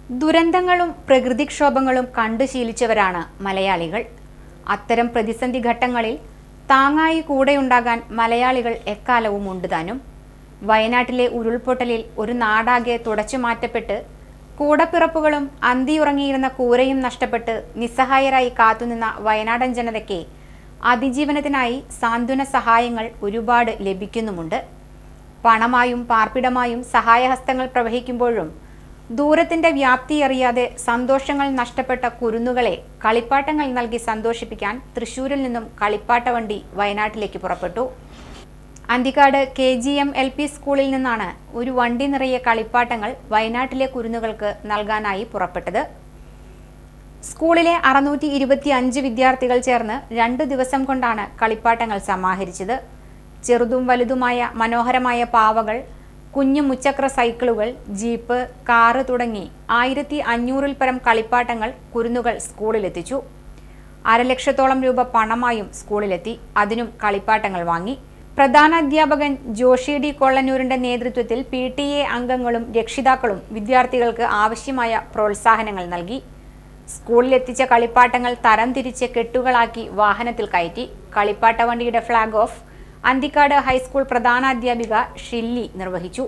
ദുരന്തങ്ങളും പ്രകൃതിക്ഷോഭങ്ങളും കണ്ടു ശീലിച്ചവരാണ് മലയാളികൾ. അത്തരം പ്രതിസന്ധി ഘട്ടങ്ങളിൽ താങ്ങായി കൂടെയുണ്ടാകാൻ മലയാളികൾ എക്കാലവും ഉണ്ടുതാനും. വയനാട്ടിലെ ഉരുൾപൊട്ടലിൽ ഒരു നാടാകെ തുടച്ചു മാറ്റപ്പെട്ട് കൂടപ്പിറപ്പുകളും അന്തിയുറങ്ങിയിരുന്ന കൂരയും നഷ്ടപ്പെട്ട് നിസ്സഹായരായി കാത്തുനിന്ന വയനാടൻ ജനതയ്ക്ക് അതിജീവനത്തിനായി സാന്ത്വന സഹായങ്ങൾ ഒരുപാട് ലഭിക്കുന്നുമുണ്ട്. പണമായും പാർപ്പിടമായും സഹായഹസ്തങ്ങൾ പ്രവഹിക്കുമ്പോഴും ദൂരത്തിന്റെ വ്യാപ്തി അറിയാതെ സന്തോഷങ്ങൾ നഷ്ടപ്പെട്ട കുരുന്നുകളെ കളിപ്പാട്ടങ്ങൾ നൽകി സന്തോഷിപ്പിക്കാൻ തൃശ്ശൂരിൽ നിന്നും കളിപ്പാട്ട വണ്ടി വയനാട്ടിലേക്ക് പുറപ്പെട്ടു. അന്തിക്കാട് KGM LP സ്കൂളിൽ നിന്നാണ് ഒരു വണ്ടി നിറയെ കളിപ്പാട്ടങ്ങൾ വയനാട്ടിലെ കുരുന്നുകൾക്ക് നൽകാനായി പുറപ്പെട്ടത്. സ്കൂളിലെ 625 വിദ്യാർത്ഥികൾ ചേർന്ന് 2 ദിവസം കൊണ്ടാണ് കളിപ്പാട്ടങ്ങൾ സമാഹരിച്ചത്. ചെറുതും വലുതുമായ മനോഹരമായ പാവകൾ, കുഞ്ഞു മുച്ചക്ര സൈക്കിളുകൾ, ജീപ്പ്, കാറ് തുടങ്ങി 1500-ൽ പരം കളിപ്പാട്ടങ്ങൾ കുരുന്നുകൾ സ്കൂളിലെത്തിച്ചു. 1,00,000-ഓളം രൂപ പണമായും സ്കൂളിലെത്തി. അതിനും കളിപ്പാട്ടങ്ങൾ വാങ്ങി. പ്രധാനാധ്യാപകൻ ജോഷി ഡി കൊള്ളന്നൂരിന്റെ നേതൃത്വത്തിൽ PTA അംഗങ്ങളും രക്ഷിതാക്കളും വിദ്യാർത്ഥികൾക്ക് ആവശ്യമായ പ്രോത്സാഹനങ്ങൾ നൽകി. സ്കൂളിലെത്തിച്ച കളിപ്പാട്ടങ്ങൾ തരംതിരിച്ച് കെട്ടുകളാക്കി വാഹനത്തിൽ കയറ്റി. കളിപ്പാട്ട വണ്ടിയുടെ ഫ്ളാഗ് ഓഫ് അന്തിക്കാട് ഹൈസ്കൂൾ പ്രധാനാധ്യാപിക ഷില്ലി നിർവഹിച്ചു.